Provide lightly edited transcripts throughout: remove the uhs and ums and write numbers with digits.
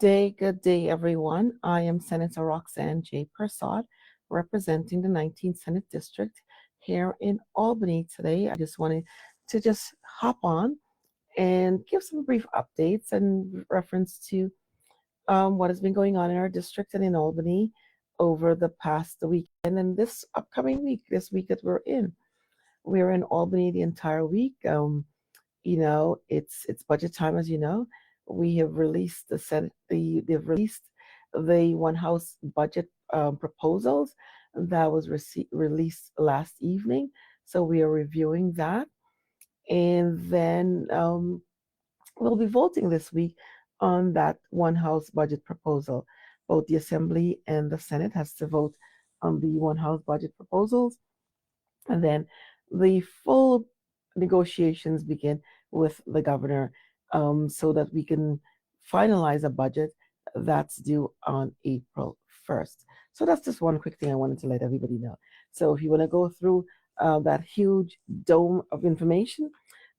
good day, everyone. I am Senator Roxanne J. Persaud, representing the 19th Senate District here in Albany today. I just wanted to just hop on and give some brief updates in reference to what has been going on in our district and in Albany over the past weekend and this upcoming week, this week that we're in. We're in Albany the entire week. It's budget time, as you know. We have released the Senate, they've released the one house budget proposals that was released last evening. So we are reviewing that, and then we'll be voting this week on that one house budget proposal. Both the Assembly and the Senate has to vote on the one house budget proposals, and then the full negotiations begin with the governor, so that we can finalize a budget that's due on April 1st. So that's just one quick thing I wanted to let everybody know. So if you want to go through that huge dome of information,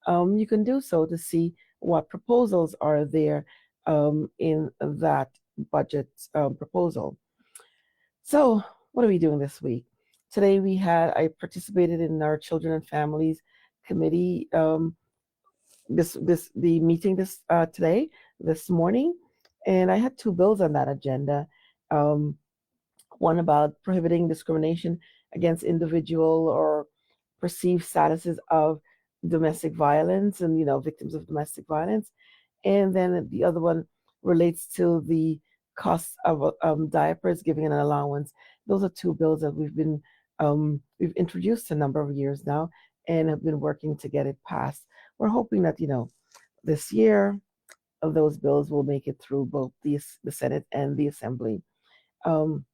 you can do so to see what proposals are there in that budget proposal. So what are we doing this week? Today I participated in our Children and Families Committee the meeting this morning, and I had two bills on that agenda. Um, One about prohibiting discrimination against individual or perceived statuses of domestic violence and victims of domestic violence, and then the other one relates to the cost of diapers, giving an allowance. Those are two bills that we've introduced a number of years now and have been working to get it passed. We're hoping that this year those bills will make it through both the Senate and the Assembly. Um,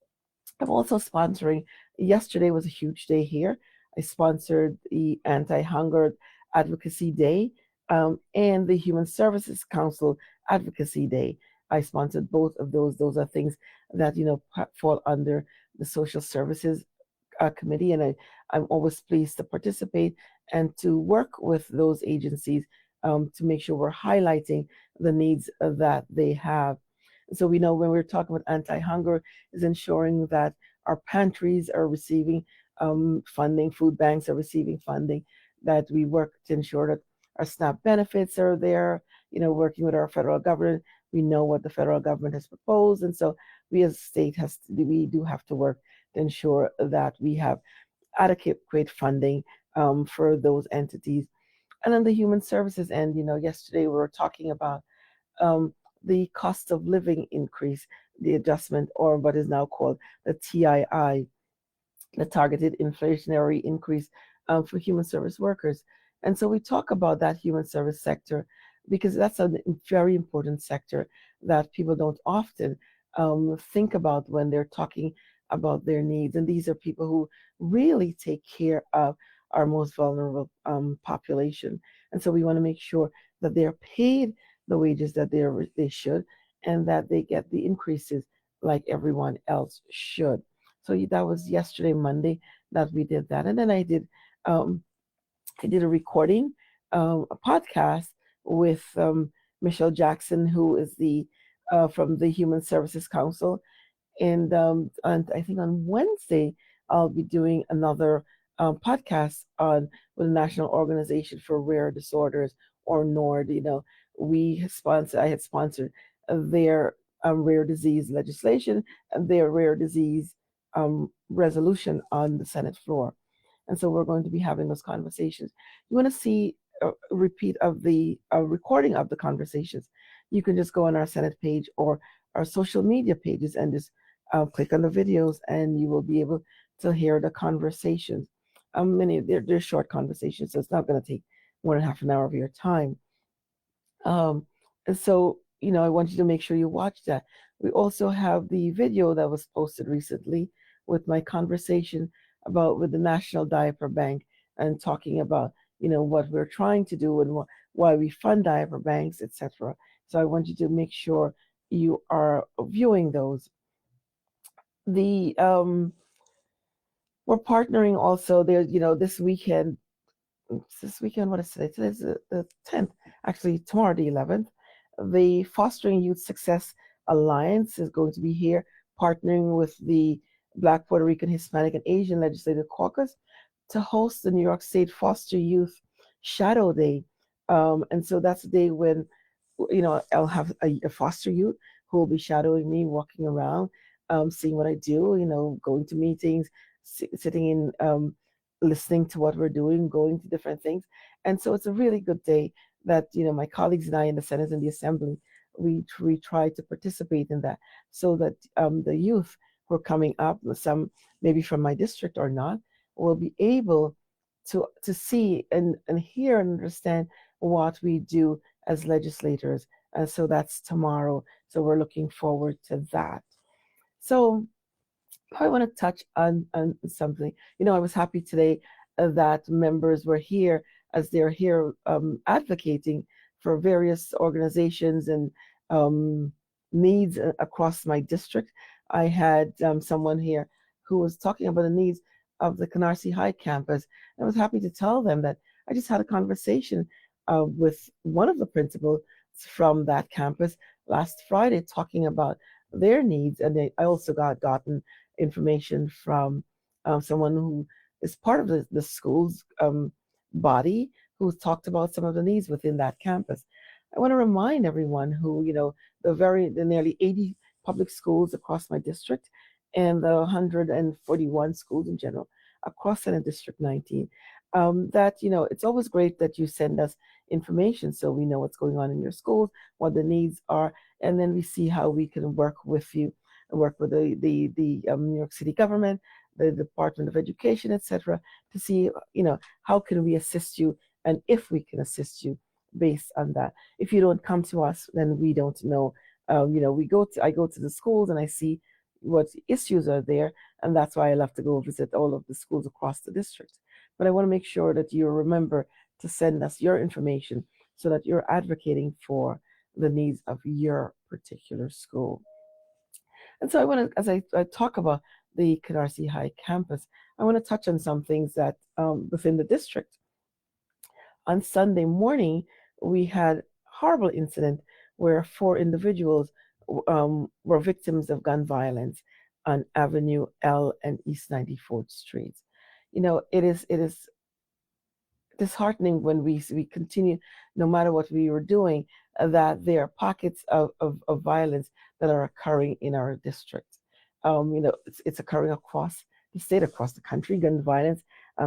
I'm also sponsoring. Yesterday was a huge day here. I sponsored the Anti-Hunger Advocacy Day and the Human Services Council Advocacy Day. I sponsored both of those. Those are things that fall under the Social Services Committee, and I'm always pleased to participate and to work with those agencies to make sure we're highlighting the needs that they have. So we know when we're talking about anti-hunger is ensuring that our pantries are receiving funding, food banks are receiving funding, that we work to ensure that our SNAP benefits are there, working with our federal government. We know what the federal government has proposed, and so we as a state we do have to work to ensure that we have adequate funding for those entities. And then the human services end, yesterday we were talking about the cost of living increase, the adjustment, or what is now called the TII, the targeted inflationary increase for human service workers. And so we talk about that human service sector because that's a very important sector that people don't often think about when they're talking about their needs. And these are people who really take care of our most vulnerable population. And so we want to make sure that they're paid the wages that they should, and that they get the increases like everyone else should. So that was yesterday, Monday, that we did that. And then I did a recording, a podcast with Michelle Jackson, who is from the Human Services Council. And I think on Wednesday, I'll be doing another podcast with the National Organization for Rare Disorders, or NORD. I had sponsored their rare disease legislation and their rare disease resolution on the Senate floor. And so we're going to be having those conversations. You want to see a repeat of the recording of the conversations, you can just go on our Senate page or our social media pages and just click on the videos, and you will be able to hear the conversations. They're short conversations, so it's not going to take more than half an hour of your time. And so, I want you to make sure you watch that. We also have the video that was posted recently with my conversation with the National Diaper Bank, and talking about, what we're trying to do and why we fund diaper banks, etc. So I want you to make sure you are viewing those. We're partnering also there, this weekend, what is today? Today's the 10th, actually tomorrow the 11th, the Fostering Youth Success Alliance is going to be here partnering with the Black, Puerto Rican, Hispanic, and Asian Legislative Caucus to host the New York State Foster Youth Shadow Day. And so that's the day when, I'll have a foster youth who will be shadowing me, walking around, seeing what I do, going to meetings, sitting in, listening to what we're doing, going to different things. And so it's a really good day that, my colleagues and I in the Senate and the Assembly, we try to participate in that so that the youth who are coming up, some maybe from my district or not, will be able to see and hear and understand what we do as legislators. And so that's tomorrow. So we're looking forward to that. So I want to touch on something. I was happy today that members were here as they're here advocating for various organizations and um, needs across my district. I had someone here who was talking about the needs of the Canarsie High campus. I was happy to tell them that I just had a conversation with one of the principals from that campus last Friday talking about their needs, and I also gotten information from someone who is part of the school's body who talked about some of the needs within that campus. I want to remind everyone who, the nearly 80 public schools across my district and the 141 schools in general across Senate District 19, that, it's always great that you send us information so we know what's going on in your schools, what the needs are, and then we see how we can work with you and work with the New York City government, the Department of Education, etc., to see, how can we assist you and if we can assist you based on that. If you don't come to us, then we don't know. I go to the schools and I see what issues are there, and that's why I love to go visit all of the schools across the district. But I want to make sure that you remember to send us your information so that you're advocating for the needs of your particular school. And so I want to, as I talk about the Canarsie High campus, I want to touch on some things that within the district. On Sunday morning, we had a horrible incident where four individuals were victims of gun violence on Avenue L and East 94th Streets. It is disheartening when we continue, no matter what we were doing, that there are pockets of violence that are occurring in our district. It's occurring across the state, across the country. Gun violence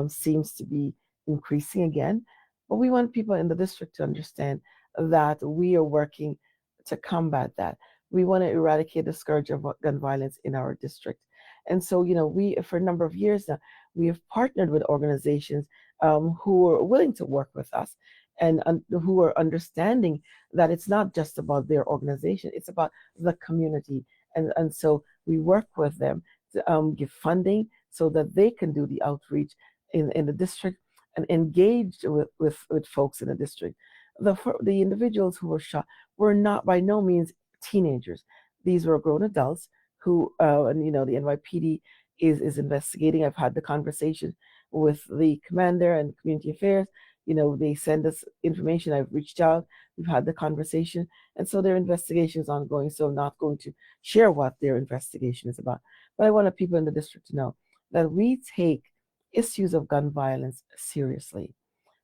seems to be increasing again. But we want people in the district to understand that we are working to combat that. We want to eradicate the scourge of gun violence in our district. And so, we, for a number of years now, we have partnered with organizations who are willing to work with us and who are understanding that it's not just about their organization, it's about the community. And so we work with them to give funding so that they can do the outreach in the district and engage with folks in the district. The individuals who were shot were not by no means teenagers. These were grown adults who, and the NYPD is investigating. I've had the conversation with the commander and community affairs. They send us information. I've reached out. We've had the conversation. And so their investigation is ongoing. So I'm not going to share what their investigation is about. But I want people in the district to know that we take issues of gun violence seriously.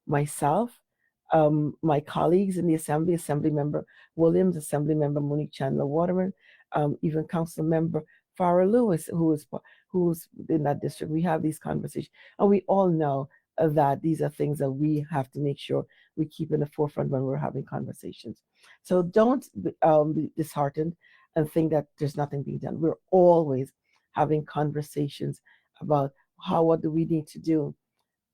Myself, my colleagues in the Assembly Member Williams, Assembly Member Monique Chandler Waterman, even Council Member Farah Lewis, who's in that district. We have these conversations, and we all know that these are things that we have to make sure we keep in the forefront when we're having conversations. So don't be disheartened and think that there's nothing being done. We're always having conversations about what do we need to do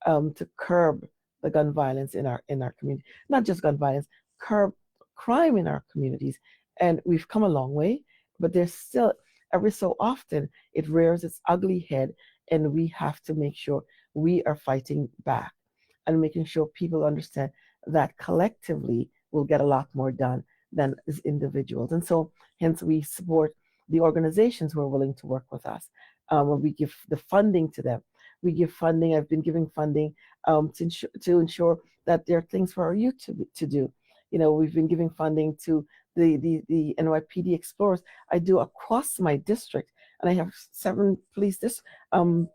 to curb the gun violence in our community. Not just gun violence, curb crime in our communities. And we've come a long way, but there's still, every so often, it rears its ugly head, and we have to make sure we are fighting back and making sure people understand that collectively we'll get a lot more done than as individuals. And so, hence, we support the organizations who are willing to work with us. When we give the funding to them, we give funding. I've been giving funding to ensure that there are things for our youth to do. We've been giving funding to the NYPD Explorers, I do across my district, and I have 7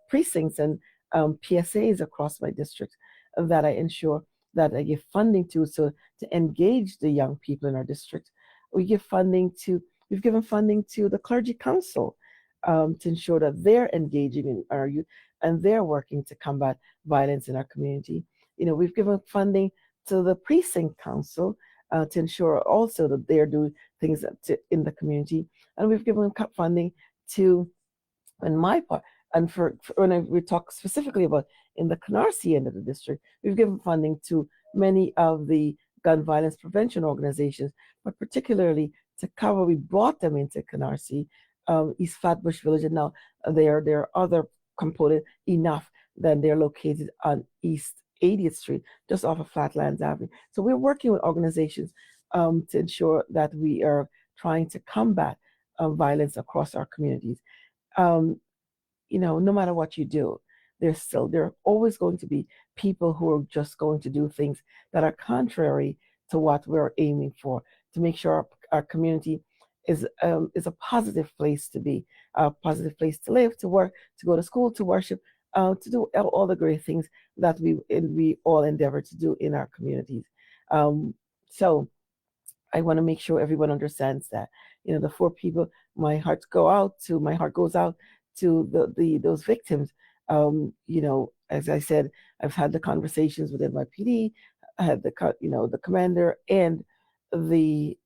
precincts and PSAs across my district that I ensure that I give funding to, so to engage the young people in our district. We give funding to We've given funding to the clergy council to ensure that they're engaging in our youth and they're working to combat violence in our community. We've given funding to the precinct council to ensure also that they're doing things in the community, and we've given funding to in my part. And for when we talk specifically about in the Canarsie end of the district, we've given funding to many of the gun violence prevention organizations, but particularly to cover, we brought them into Canarsie, East Flatbush Village, and now there are other component enough that they're located on East 80th Street, just off of Flatlands Avenue. So we're working with organizations to ensure that we are trying to combat violence across our communities. Um, no matter what you do, there are always going to be people who are just going to do things that are contrary to what we're aiming for, to make sure our community is a positive place to be, a positive place to live, to work, to go to school, to worship, to do all the great things that we all endeavor to do in our communities. So I want to make sure everyone understands that. The 4 people, my heart goes out to the those victims. As I said, I've had the conversations with NYPD, I had the commander and the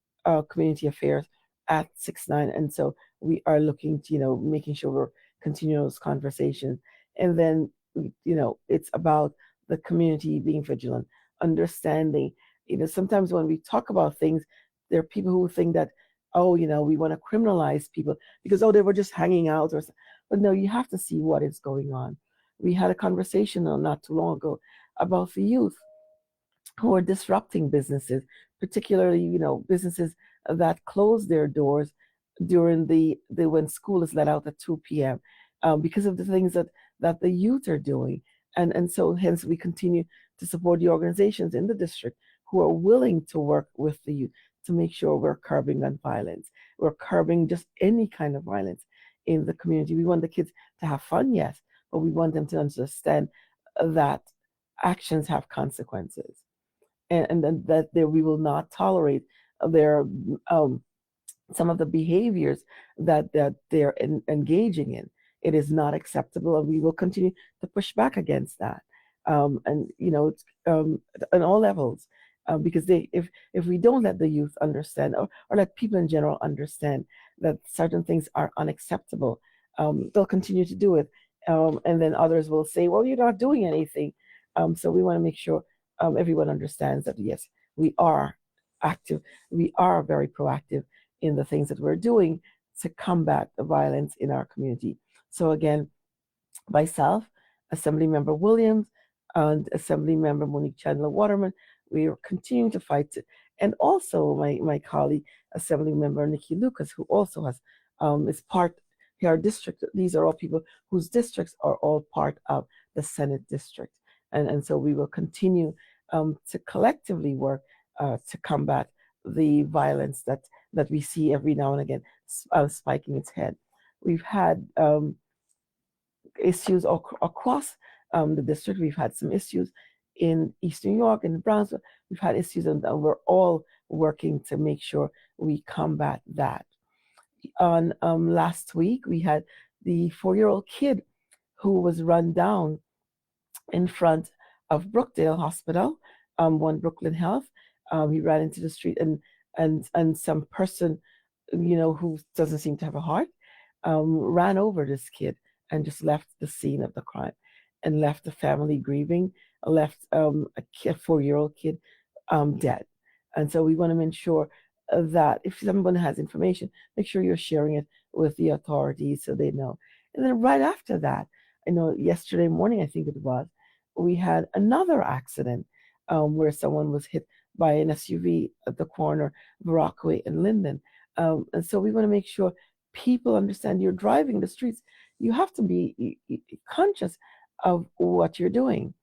community affairs at 6-9, and so we are looking to making sure we're continuing those conversations, and then it's about the community being vigilant, understanding. Sometimes when we talk about things, there are people who think that, oh, we want to criminalize people because, oh, they were just hanging out but no, you have to see what is going on. We had a conversation not too long ago about the youth who are disrupting businesses, particularly, businesses that close their doors during the when school is let out at 2 p.m. Because of the things that the youth are doing. And so hence we continue to support the organizations in the district who are willing to work with the youth to make sure we're curbing gun violence. We're curbing just any kind of violence in the community. We want the kids to have fun, yes, but we want them to understand that actions have consequences, and that we will not tolerate their some of the behaviors that they're engaging in. It is not acceptable, and we will continue to push back against that. And it's on all levels, because if we don't let the youth understand, or let people in general understand that certain things are unacceptable, they'll continue to do it, and then others will say, "Well, you're not doing anything." So we want to make sure everyone understands that yes, we are active, we are very proactive in the things that we're doing to combat the violence in our community. So again, myself, Assemblymember Williams, and Assemblymember Monique Chandler Waterman, we are continuing to fight. And also my colleague, Assemblymember Nikki Lucas, who also is part of our district. These are all people whose districts are all part of the Senate district. And so we will continue to collectively work to combat the violence that we see every now and again spiking its head. We've had issues across the district. We've had some issues in East New York and Brownsville. We've had issues, and we're all working to make sure we combat that. On last week, we had the 4-year-old kid who was run down in front of Brookdale Hospital, One Brooklyn Health. He ran into the street, and some person, who doesn't seem to have a heart, ran over this kid and just left the scene of the crime, and left the family grieving, left a 4-year-old kid dead. And so we want to ensure that if someone has information, make sure you're sharing it with the authorities so they know. And then right after that, I know yesterday morning, I think it was, we had another accident where someone was hit by an SUV at the corner of Rockaway and Linden. And so we want to make sure people understand you're driving the streets. You have to be conscious of what you're doing.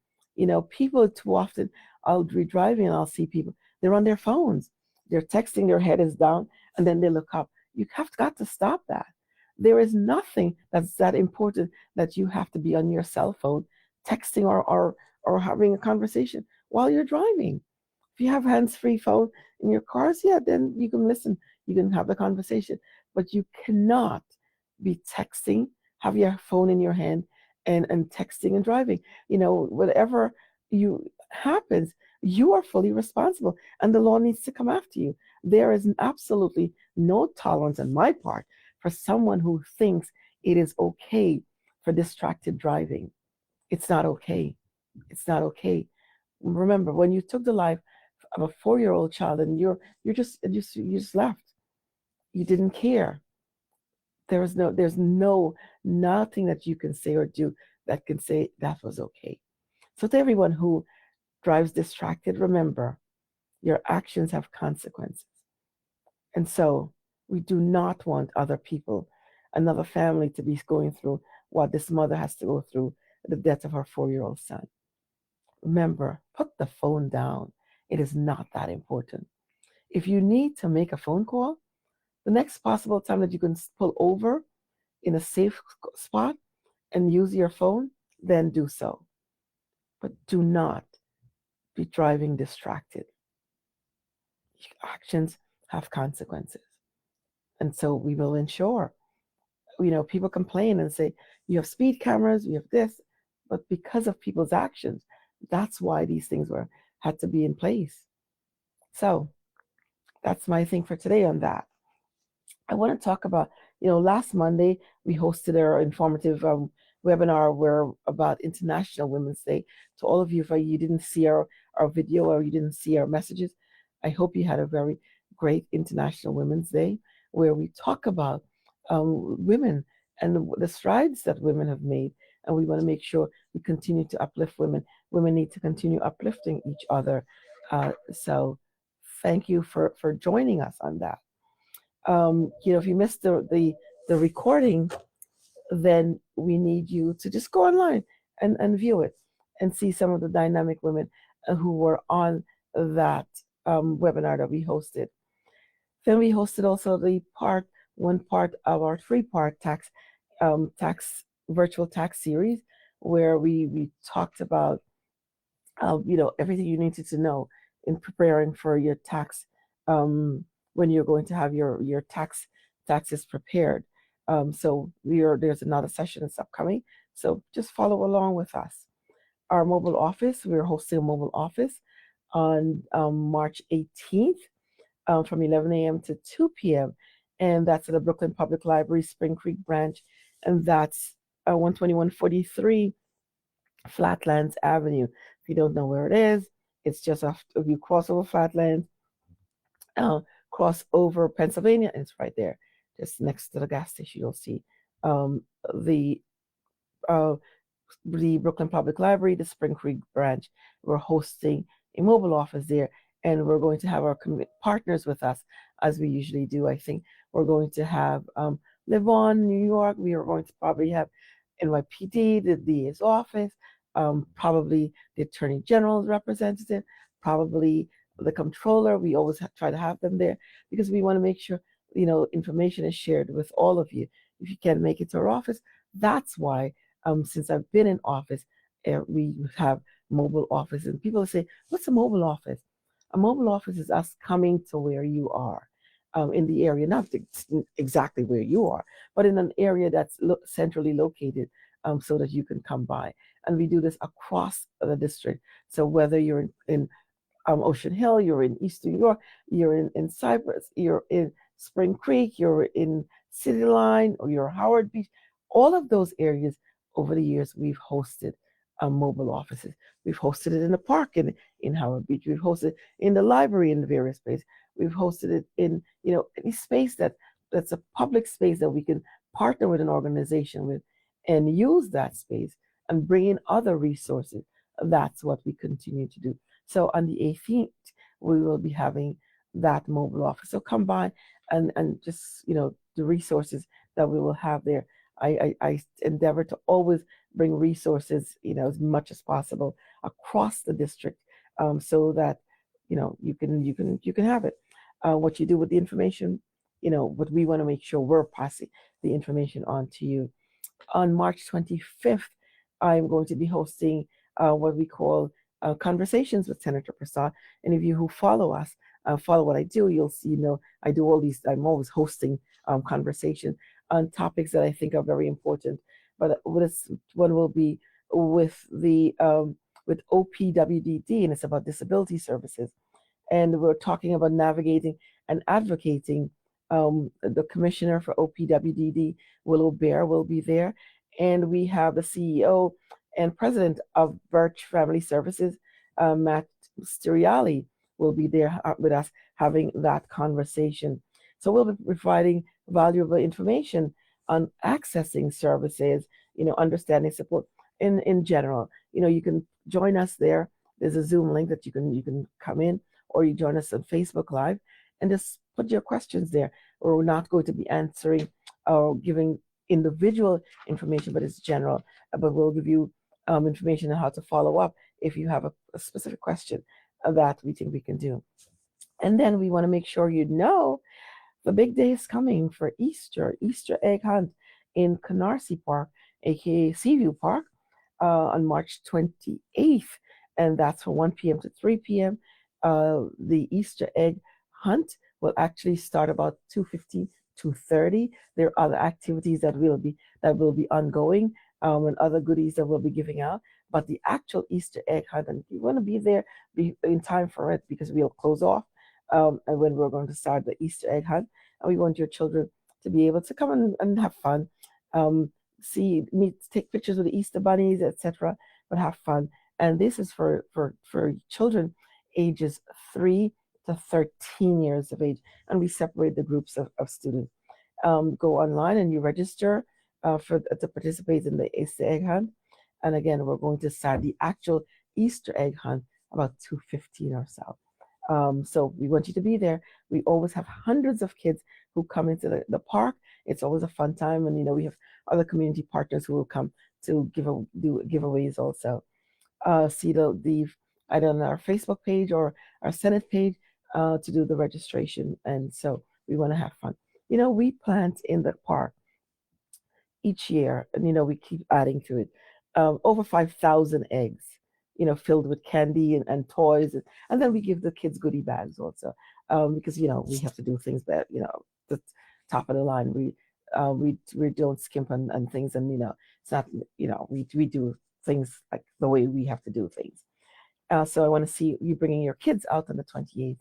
People too often, I'll be driving and I'll see people, they're on their phones. They're texting, their head is down, and then they look up. You have got to stop that. There is nothing that's that important that you have to be on your cell phone texting or having a conversation while you're driving. If you have hands-free phone in your cars, yeah, then you can listen, you can have the conversation. But you cannot be texting, have your phone in your hand and texting and driving. Whatever you happens, you are fully responsible and the law needs to come after you. There is absolutely no tolerance on my part for someone who thinks it is okay for distracted driving. It's not okay. It's not okay. Remember, when you took the life of a 4-year-old child and you just left. You didn't care. There's nothing that you can say or do that can say that was okay. So to everyone who drives distracted, remember your actions have consequences. And so we do not want other people, another family to be going through what this mother has to go through, the death of her 4-year-old son. Remember, put the phone down. It is not that important. If you need to make a phone call, the next possible time that you can pull over in a safe spot and use your phone, then do so. But do not be driving distracted. Actions have consequences. And so we will ensure, people complain and say, you have speed cameras, you have this, but because of people's actions, that's why these things had to be in place. So that's my thing for today on that. I want to talk about, last Monday we hosted our informative webinar about International Women's Day. To all of you, if you didn't see our video or you didn't see our messages, I hope you had a very great International Women's Day where we talk about women and the strides that women have made. And we want to make sure we continue to uplift women. Women need to continue uplifting each other. So thank you for joining us on that. If you missed the recording, then we need you to just go online and view it and see some of the dynamic women who were on that webinar that we hosted. Then we hosted also one part of our 3-part tax virtual tax series where we talked about everything you needed to know in preparing for your tax when you're going to have your taxes prepared. So there's another session that's upcoming. So just follow along with us. Our mobile office, we're hosting a mobile office on March 18th from 11 a.m. to 2 p.m. And that's at the Brooklyn Public Library, Spring Creek branch. And that's 12143 Flatlands Avenue. If you don't know where it is, it's just after you cross over Flatlands, cross over Pennsylvania, and it's right there, just next to the gas station. You'll see the Brooklyn Public Library, the Spring Creek branch. We're hosting a mobile office there, and we're going to have our partners with us as we usually do. I think we're going to have Live On New York. We are going to probably have NYPD, the DA's office, probably the Attorney General's representative, probably the Comptroller. We always try to have them there because we want to make sure information is shared with all of you. If you can't make it to our office, that's why since I've been in office, we have mobile office. And people say, what's a mobile office? A mobile office is us coming to where you are in the area, not exactly where you are, but in an area that's centrally located so that you can come by. And we do this across the district. So whether you're in Ocean Hill, you're in East New York, you're in Cypress, you're in Spring Creek, you're in City Line, or you're Howard Beach, all of those areas over the years we've hosted mobile offices. We've hosted it in the park in Howard Beach. We've hosted it in the library in the various spaces. We've hosted it in any space that's a public space that we can partner with an organization with and use that space and bring in other resources. That's what we continue to do. So on the 18th, we will be having that mobile office. So come by and just, the resources that we will have there. I endeavor to always bring resources, as much as possible across the district, so that, you can have it. what you do with the information, but we want to make sure we're passing the information on to you. On March 25th, I'm going to be hosting what we call conversations with Senator Persaud. Any of you who follow us, follow what I do, you'll see, I do all these, I'm always hosting conversation on topics that I think are very important. But this one will be with with OPWDD, and it's about disability services, and we're talking about navigating and advocating. The commissioner for OPWDD, Willow Bear, will be there, and we have the CEO and president of Birch Family Services, Matt Stiriali, will be there with us having that conversation. So we'll be providing valuable information on accessing services, understanding support in general. You can join us there. There's a Zoom link that you can come in, or you join us on Facebook Live and just put your questions there. We're not going to be answering or giving individual information, but it's general. But we'll give you information on how to follow up if you have a specific question that we think we can do. And then we want to make sure the big day is coming for Easter egg hunt in Canarsie Park, aka Seaview Park, on March 28th, and that's from 1 p.m. to 3 p.m. The Easter egg hunt will actually start about 2:15, 2:30. There are other activities that will be ongoing, and other goodies that we'll be giving out. But the actual Easter egg hunt, and you want to be there in time for it, because we'll close off and when we're going to start the Easter egg hunt, and we want your children to be able to come and have fun, take pictures with the Easter bunnies, etc., but have fun. And this is for children ages 3 to 13 years of age, and we separate the groups of students. Go online and you register to participate in the Easter egg hunt. And again, we're going to start the actual Easter egg hunt about 2:15 or so. So we want you to be there. We always have hundreds of kids who come into the park. It's always a fun time, and we have other community partners who will come to do giveaways also. See the either on our Facebook page or our Senate page to do the registration, and so we want to have fun. We plant in the park each year, and we keep adding to it. Over 5,000 eggs, filled with candy and toys, and then we give the kids goodie bags also, because we have to do things that the top of the line. We don't skimp on things, and it's not we do things like the way we have to do things. So I want to see you bringing your kids out on the 28th.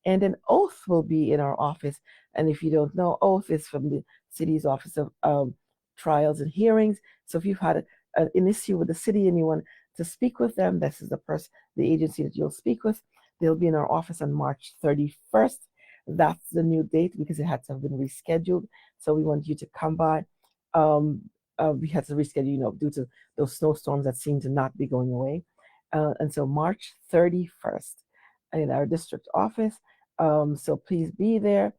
And an oath will be in our office. And if you don't know, oath is from the city's office of trials and hearings. So if you've had an issue with the city and you want to speak with them, this is the agency that you'll speak with. They'll be in our office on March 31st. That's the new date because it had to have been rescheduled. So we want you to come by. We had to reschedule, due to those snowstorms that seem to not be going away. And so March 31st in our district office. So please be there.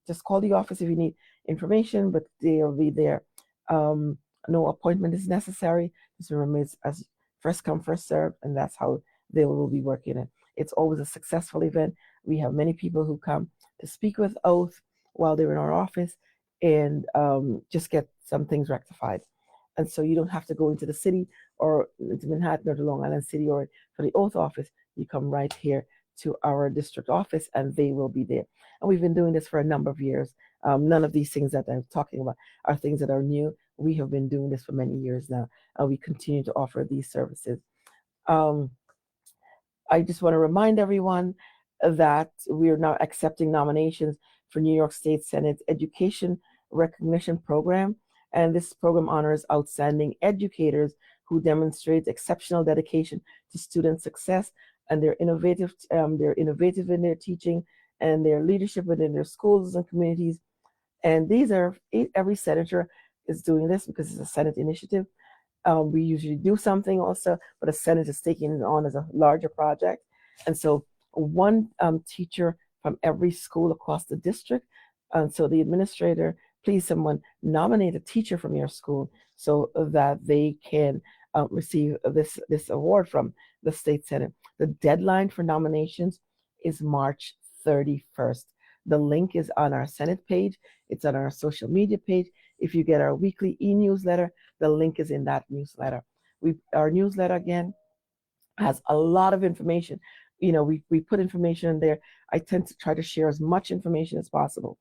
Just call the office if you need information, but they'll be there. No appointment is necessary. Just remember, it's as first come, first serve, and that's how they will be working it. It's always a successful event. We have many people who come to speak with oath while they're in our office and just get some things rectified. And so you don't have to go into the city or into Manhattan or to Long Island City or for the oath office. You come right here to our district office and they will be there. And we've been doing this for a number of years. None of these things that I'm talking about are things that are new. We have been doing this for many years now, and we continue to offer these services. I just want to remind everyone that we are now accepting nominations for New York State Senate Education Recognition Program. And this program honors outstanding educators who demonstrate exceptional dedication to student success, and they're innovative in their teaching and their leadership within their schools and communities. And every senator is doing this because it's a Senate initiative. We usually do something also, but the Senate is taking it on as a larger project. And so one teacher from every school across the district. And so the administrator, please someone nominate a teacher from your school so that they can receive this award from the state Senate. The deadline for nominations is March 31st. The link is on our Senate page. It's on our social media page. If you get our weekly e-newsletter, the link is in that newsletter. Our newsletter again has a lot of information. We put information in there. I tend to try to share as much information as possible.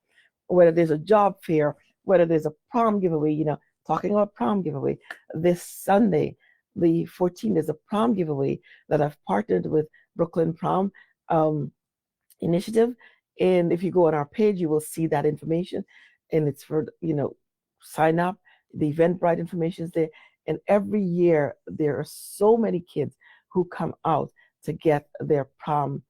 Whether there's a job fair, whether there's a prom giveaway, talking about prom giveaway. This Sunday, the 14th, is a prom giveaway that I've partnered with Brooklyn Prom Initiative. And if you go on our page, you will see that information. And it's for, sign up. The Eventbrite information is there. And every year, there are so many kids who come out to get their prom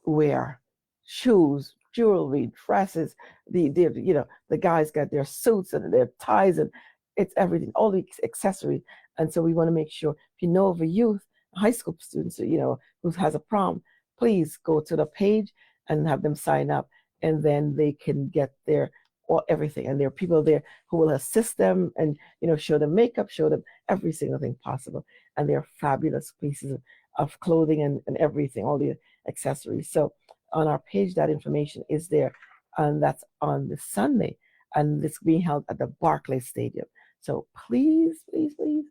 wear, shoes, jewelry, dresses. The guys got their suits and their ties, and it's everything, all the accessories. And so we want to make sure, if you know of a youth, high school students, who has a prom, please go to the page and have them sign up, and then they can get their or everything. And there are people there who will assist them and show them makeup, show them every single thing possible. And they're fabulous pieces of clothing and everything, all the accessories. So on our page, that information is there, and that's on this Sunday, and it's being held at the Barclays Stadium. So please, please, please,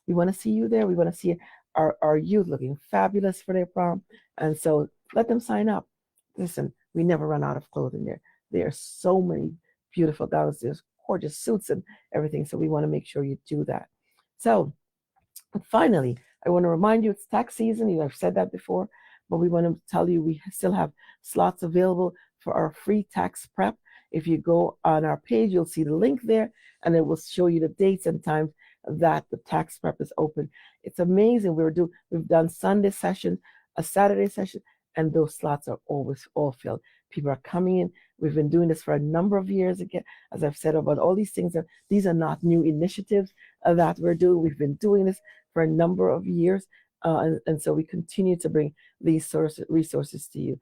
we want to see you there. We want to see our youth looking fabulous for their prom, and so let them sign up. Listen, we never run out of clothing there. There are so many beautiful gowns, there's gorgeous suits and everything. So we want to make sure you do that. So finally, I want to remind you it's tax season. I've said that before, but we want to tell you we still have slots available for our free tax prep. If you go on our page, you'll see the link there, and it will show you the dates and times that the tax prep is open. It's amazing. We've done Sunday session, a Saturday session, and those slots are always all filled. People are coming in. We've been doing this for a number of years. Again, as I've said about all these things, these are not new initiatives that we're doing. We've been doing this for a number of years, and so we continue to bring these resources to you.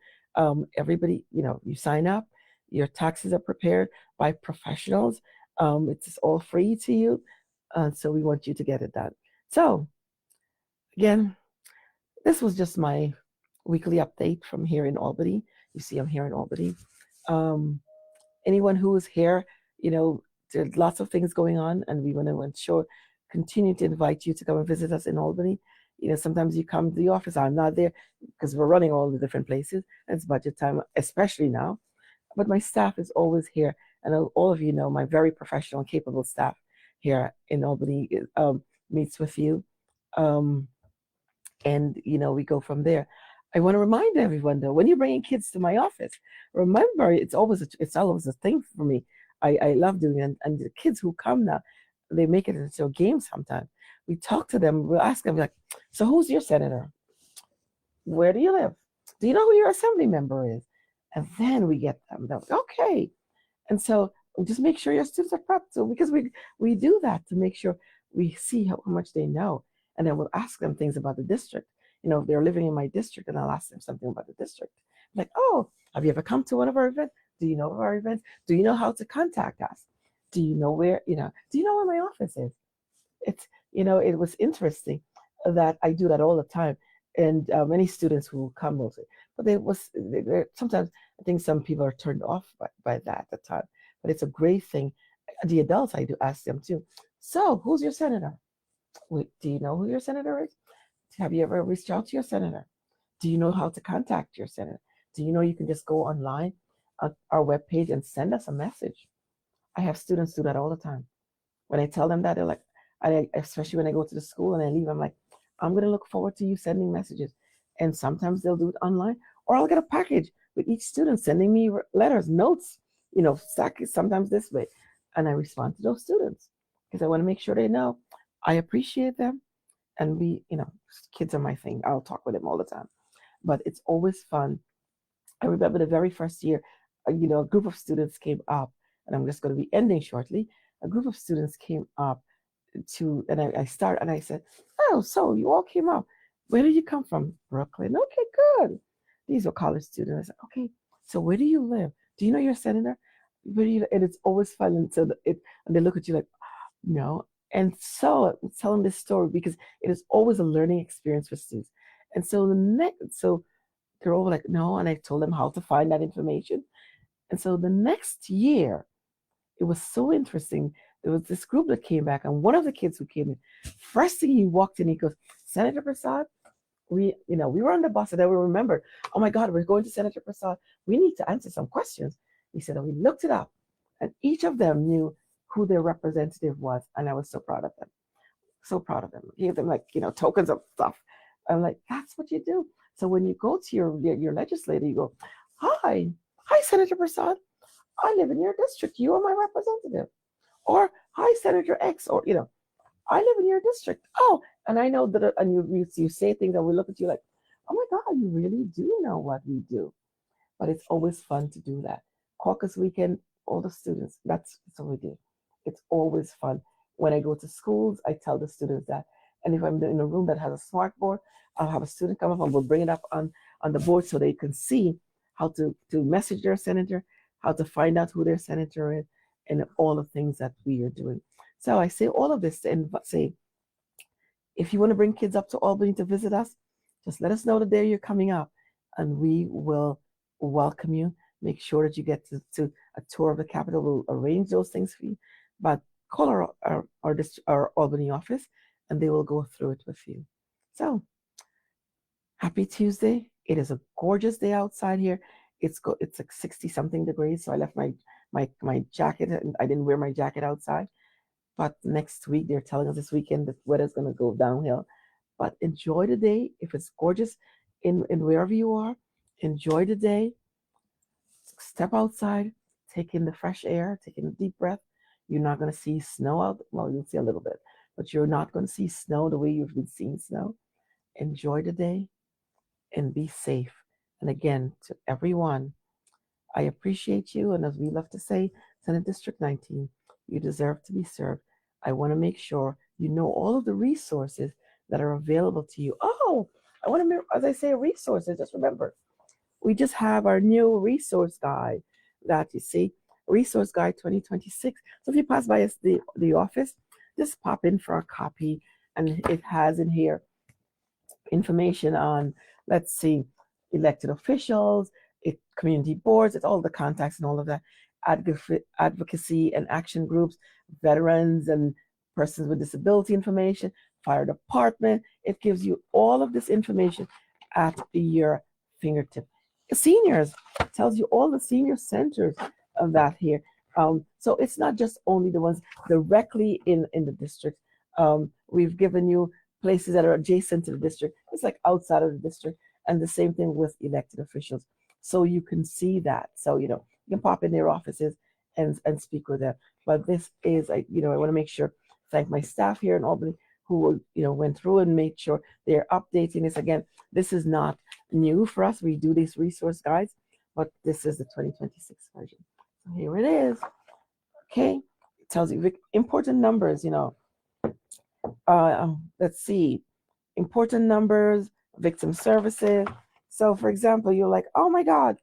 Everybody, you sign up. Your taxes are prepared by professionals. It's all free to you, so we want you to get it done. So, again, this was just my weekly update from here in Albany. You see, I'm here in Albany. Anyone who is here, there's lots of things going on, and we want to ensure, continue to invite you to come and visit us in Albany. Sometimes you come to the office. I'm not there because we're running all the different places. It's budget time, especially now. But my staff is always here, and all of you know my very professional and capable staff here in Albany meets with you. And we go from there. I want to remind everyone though, when you're bringing kids to my office, remember it's always a thing for me. I love doing it, and the kids who come now, they make it into a game sometimes. We talk to them, we'll ask them like, so who's your senator? Where do you live? Do you know who your assembly member is? And then we get them. They're like, okay. And so just make sure your students are prepped. So because we do that to make sure we see how much they know. And then we'll ask them things about the district. If they're living in my district, and I'll ask them something about the district. Like, oh, have you ever come to one of our events? Do you know of our events? Do you know how to contact us? Do you know where, do you know where my office is? It was interesting that I do that all the time. And many students who come will say, but sometimes I think some people are turned off by that at the time. But it's a great thing. The adults, I do ask them too. So, who's your senator? Wait, do you know who your senator is? Have you ever reached out to your senator? Do you know how to contact your senator? Do you know you can just go online on our webpage and send us a message? I have students do that all the time. When I tell them that, they're like, especially when I go to the school and I leave, I'm like, I'm going to look forward to you sending messages. And sometimes they'll do it online, or I'll get a package with each student sending me letters, notes, sometimes this way. And I respond to those students because I want to make sure they know I appreciate them. And kids are my thing. I'll talk with them all the time. But it's always fun. I remember the very first year, a group of students came up, and I'm just going to be ending shortly. A group of students came up and I started, and I said, oh, so you all came up. Where did you come from? Brooklyn. Okay, good. These were college students. I said, okay, so where do you live? Do you know your senator? And it's always fun. And they look at you like, no. And so I'm telling this story because it is always a learning experience for students. And so you're all like, no. And I told them how to find that information. And so the next year, it was so interesting. There was this group that came back, and one of the kids who came in, first thing he walked in, he goes, Senator Persaud, we were on the bus and then we remembered, oh my God, we're going to Senator Persaud. We need to answer some questions. He said, and we looked it up, and each of them knew who their representative was, and I was so proud of them. So proud of them. Gave them like, tokens of stuff. I'm like, that's what you do. So when you go to your legislator, you go, hi, Senator Persaud. I live in your district. You are my representative. Or hi, Senator X. Or I live in your district. Oh, and I know that. And you say things, and we look at you like, oh my God, you really do know what we do. But it's always fun to do that. Caucus weekend, all the students. That's what we do. It's always fun. When I go to schools, I tell the students that. And if I'm in a room that has a smart board, I'll have a student come up and we'll bring it up on the board so they can see how to message their senator, how to find out who their senator is, and all the things that we are doing. So I say all of this and say, if you want to bring kids up to Albany to visit us, just let us know the day you're coming up, and we will welcome you. Make sure that you get to a tour of the Capitol. We'll arrange those things for you. But call our Albany office, and they will go through it with you. So, happy Tuesday. It is a gorgeous day outside here. It's like 60 something degrees. So I left my jacket, and I didn't wear my jacket outside. But next week, they're telling us this weekend that weather's going to go downhill. But enjoy the day. If it's gorgeous in wherever you are, enjoy the day. Step outside, take in the fresh air, take in a deep breath. You're not going to see snow out. Well, you'll see a little bit, but you're not going to see snow the way you've been seeing snow. Enjoy the day and be safe. And again, to everyone, I appreciate you. And as we love to say, Senate District 19, you deserve to be served. I want to make sure you know all of the resources that are available to you. Oh, I want to, as I say, resources, just remember, we just have our new resource guide that you see, Resource Guide 2026. So if you pass by the office, just pop in for a copy, and it has in here information on, let's see, elected officials, community boards, it's all the contacts and all of that, advocacy and action groups, veterans and persons with disability information, fire department. It gives you all of this information at your fingertip. Seniors, tells you all the senior centers of that here. So it's not just only the ones directly in the district. We've given you places that are adjacent to the district. It's like outside of the district, and the same thing with elected officials. So you can see that. So you can pop in their offices and speak with them. But this is, I want to make sure, thank my staff here in Albany who went through and made sure they're updating this. Again, this is not new for us. We do these resource guides, but this is the 2026 version. So here it is. Okay, it tells you important numbers. Let's see, important numbers, victim services. So, for example, you're like, oh my God,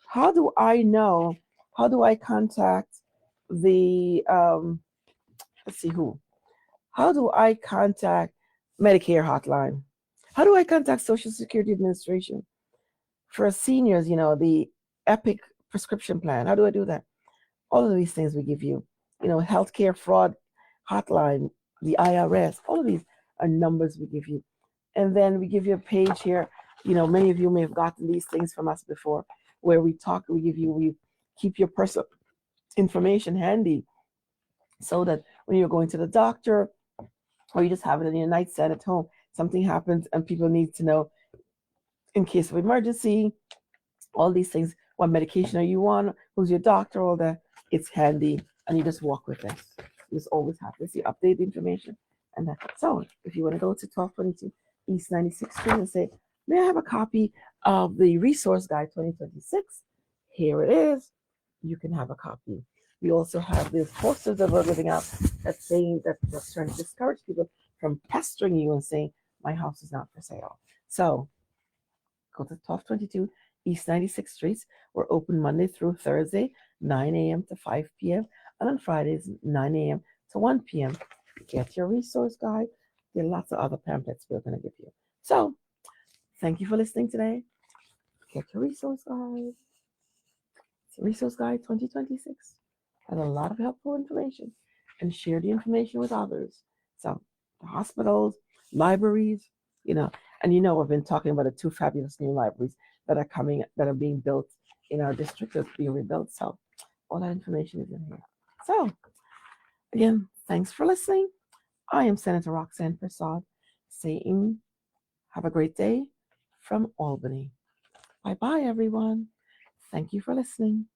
how do I know? How do I contact the let's see who? How do I contact Medicare hotline? How do I contact Social Security Administration? For seniors, the EPIC prescription plan. How do I do that? All of these things we give you. Healthcare fraud hotline, the IRS. All of these are numbers we give you. And then we give you a page here. Many of you may have gotten these things from us before, where we keep your personal information handy so that when you're going to the doctor or you just have it in your nightstand at home, something happens and people need to know in case of emergency, all these things, what medication are you on, who's your doctor, all that, it's handy, and you just walk with this. You just always have this. You update the information. And so if you want to go to 1222 East 96th Street and say, may I have a copy of the Resource Guide 2026? Here it is. You can have a copy. We also have these posters that we're giving out that's saying that just trying to discourage people from pestering you and saying, my house is not for sale. So go to 1222 East 96th Street. We're open Monday through Thursday, 9 a.m. to 5 p.m. and on Fridays, 9 a.m. to 1 p.m. Get your resource guide. There are lots of other pamphlets we're going to give you. So, thank you for listening today. Get your resource guide. It's Resource Guide 2026 has a lot of helpful information and share the information with others. So the hospitals, libraries, you know, and we've been talking about the two fabulous new libraries that are coming, that are being built in our district, that's being rebuilt. So all that information is in here. So again, thanks for listening. I am Senator Roxanne Persaud saying have a great day from Albany. Bye bye, everyone. Thank you for listening.